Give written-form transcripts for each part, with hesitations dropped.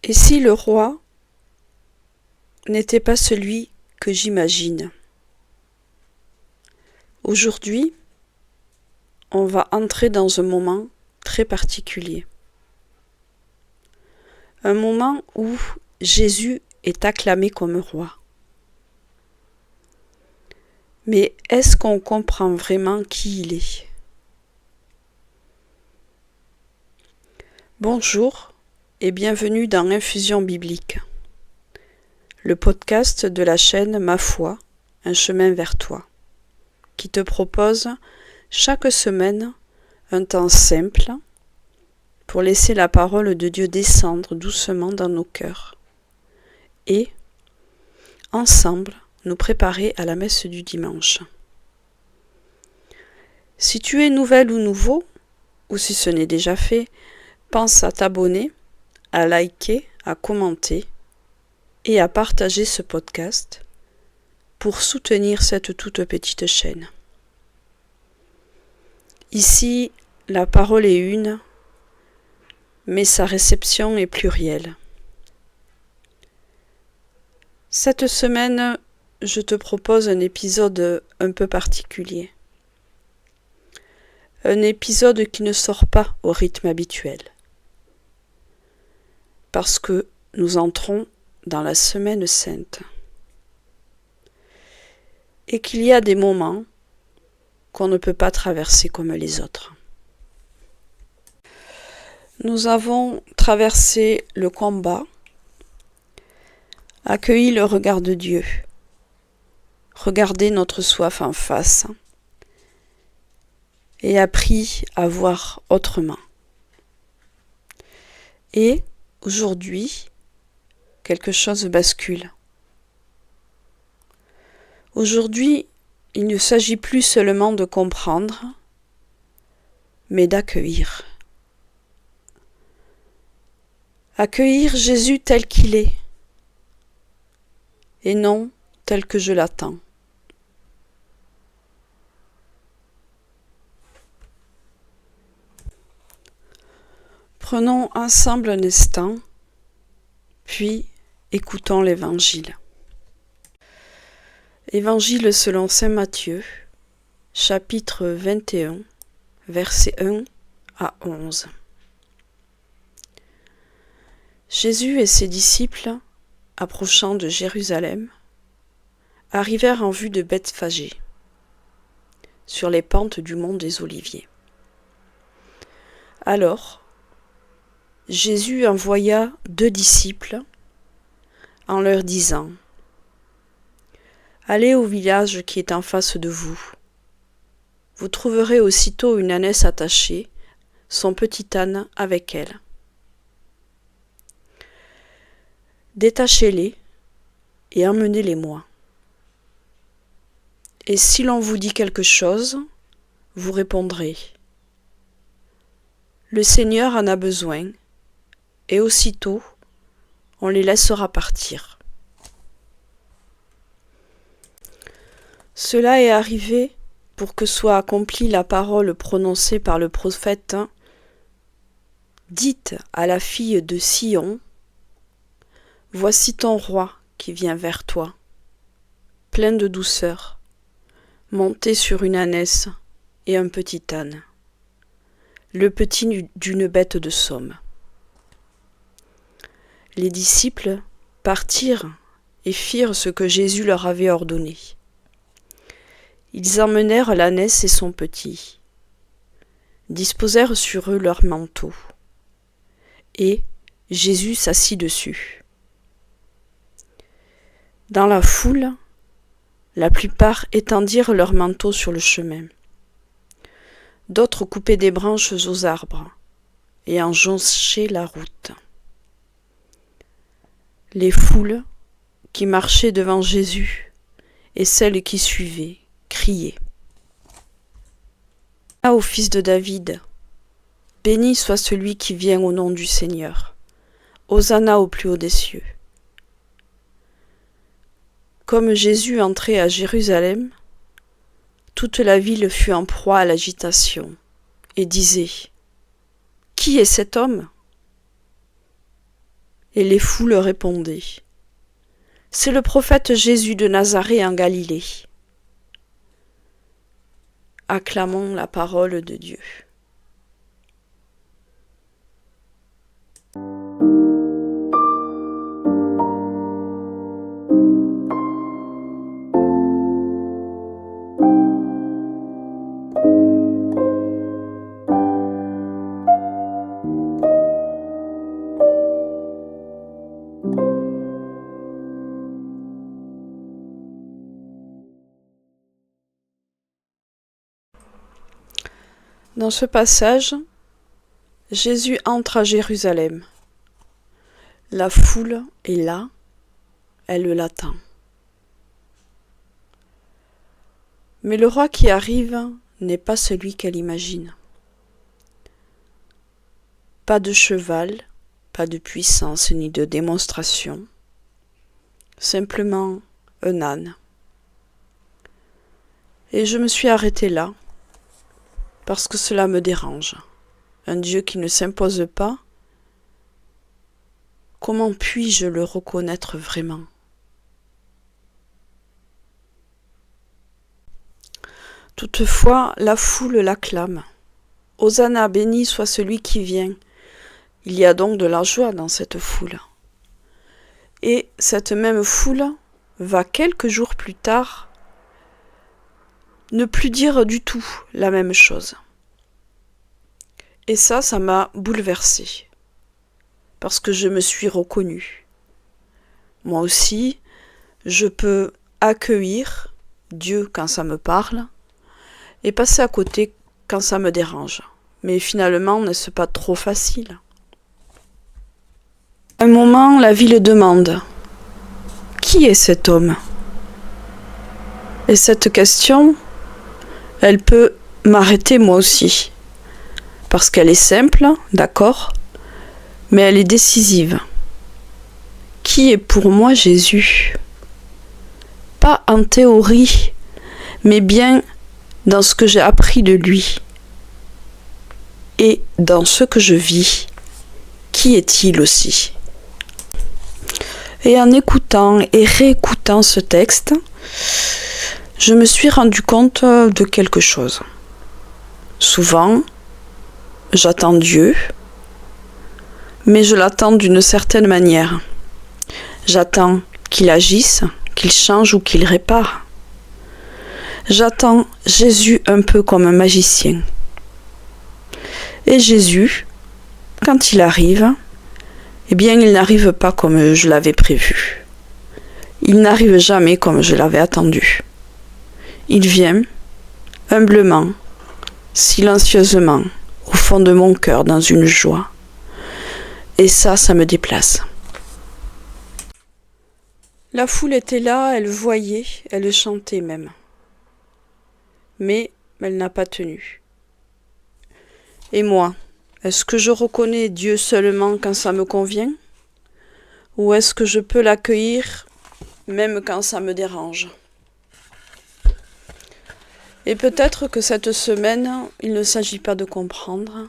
Et si le roi n'était pas celui que j'imagine? Aujourd'hui, on va entrer dans un moment très particulier. Un moment où Jésus est acclamé comme roi. Mais est-ce qu'on comprend vraiment qui il est? Bonjour et bienvenue dans Infusion biblique, le podcast de la chaîne Ma foi, un chemin vers toi, qui te propose chaque semaine un temps simple pour laisser la parole de Dieu descendre doucement dans nos cœurs et, ensemble, nous préparer à la messe du dimanche. Si tu es nouvelle ou nouveau, ou si ce n'est déjà fait, pense à t'abonner, à liker, à commenter et à partager ce podcast pour soutenir cette toute petite chaîne. Ici, la parole est une, mais sa réception est plurielle. Cette semaine, je te propose un épisode un peu particulier. Un épisode qui ne sort pas au rythme habituel. Parce que nous entrons dans la Semaine Sainte. Et qu'il y a des moments qu'on ne peut pas traverser comme les autres. Nous avons traversé le combat, accueilli le regard de Dieu, regardé notre soif en face et appris à voir autrement. Et aujourd'hui, quelque chose bascule. Aujourd'hui, il ne s'agit plus seulement de comprendre, mais d'accueillir. Accueillir Jésus tel qu'il est, et non tel que je l'attends. Prenons ensemble un instant, puis écoutons l'Évangile. Évangile selon saint Matthieu, chapitre 21, versets 1 à 11. Jésus et ses disciples, approchant de Jérusalem, arrivèrent en vue de Bethphagée, sur les pentes du mont des Oliviers. Alors, Jésus envoya 2 disciples en leur disant : « Allez au village qui est en face de vous. Vous trouverez aussitôt une ânesse attachée, son petit âne avec elle. Détachez-les et emmenez-les-moi. Et si l'on vous dit quelque chose, vous répondrez : Le Seigneur en a besoin, et aussitôt on les laissera partir. » Cela est arrivé pour que soit accomplie la parole prononcée par le prophète : « Dites à la fille de Sion : Voici ton roi qui vient vers toi, plein de douceur, monté sur une ânesse et un petit âne, le petit d'une bête de somme. » Les disciples partirent et firent ce que Jésus leur avait ordonné. Ils emmenèrent l'ânesse et son petit, disposèrent sur eux leurs manteaux, et Jésus s'assit dessus. Dans la foule, la plupart étendirent leurs manteaux sur le chemin. D'autres coupaient des branches aux arbres et en jonchaient la route. Les foules qui marchaient devant Jésus et celles qui suivaient criaient : « Ah, au fils de David, béni soit celui qui vient au nom du Seigneur. Hosanna au plus haut des cieux. » Comme Jésus entrait à Jérusalem, toute la ville fut en proie à l'agitation et disait : « Qui est cet homme ? Et les foules répondaient : « C'est le prophète Jésus de Nazareth en Galilée. » Acclamons la parole de Dieu. Dans ce passage, Jésus entre à Jérusalem. La foule est là, elle l'attend. Mais le roi qui arrive n'est pas celui qu'elle imagine. Pas de cheval, pas de puissance ni de démonstration, simplement un âne. Et je me suis arrêtée là, parce que cela me dérange. Un Dieu qui ne s'impose pas, comment puis-je le reconnaître vraiment ? Toutefois, la foule l'acclame. Hosanna, béni soit celui qui vient. Il y a donc de la joie dans cette foule. Et cette même foule va quelques jours plus tard ne plus dire du tout la même chose. Et ça m'a bouleversée, parce que je me suis reconnue. Moi aussi, je peux accueillir Dieu quand ça me parle, et passer à côté quand ça me dérange. Mais finalement, n'est-ce pas trop facile ? À un moment, la ville demande : qui est cet homme ? Et cette question, elle peut m'arrêter moi aussi, parce qu'elle est simple, d'accord, mais elle est décisive. Qui est pour moi Jésus ? Pas en théorie, mais bien dans ce que j'ai appris de lui et dans ce que je vis. Qui est-il aussi ? Et en écoutant et réécoutant ce texte, je me suis rendu compte de quelque chose. Souvent, j'attends Dieu, mais je l'attends d'une certaine manière. J'attends qu'il agisse, qu'il change ou qu'il répare. J'attends Jésus un peu comme un magicien. Et Jésus, quand il arrive, eh bien il n'arrive pas comme je l'avais prévu. Il n'arrive jamais comme je l'avais attendu. Il vient, humblement, silencieusement, au fond de mon cœur, dans une joie. Et ça me déplace. La foule était là, elle voyait, elle chantait même. Mais elle n'a pas tenu. Et moi, est-ce que je reconnais Dieu seulement quand ça me convient ? Ou est-ce que je peux l'accueillir même quand ça me dérange ? Et peut-être que cette semaine, il ne s'agit pas de comprendre,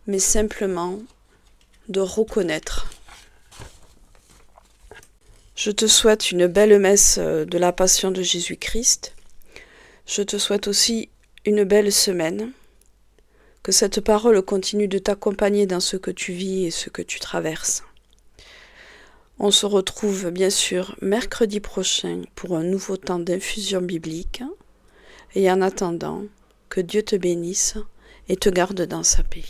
mais simplement de reconnaître. Je te souhaite une belle messe de la Passion de Jésus-Christ. Je te souhaite aussi une belle semaine. Que cette parole continue de t'accompagner dans ce que tu vis et ce que tu traverses. On se retrouve bien sûr mercredi prochain pour un nouveau temps d'infusion biblique. Et en attendant, que Dieu te bénisse et te garde dans sa paix.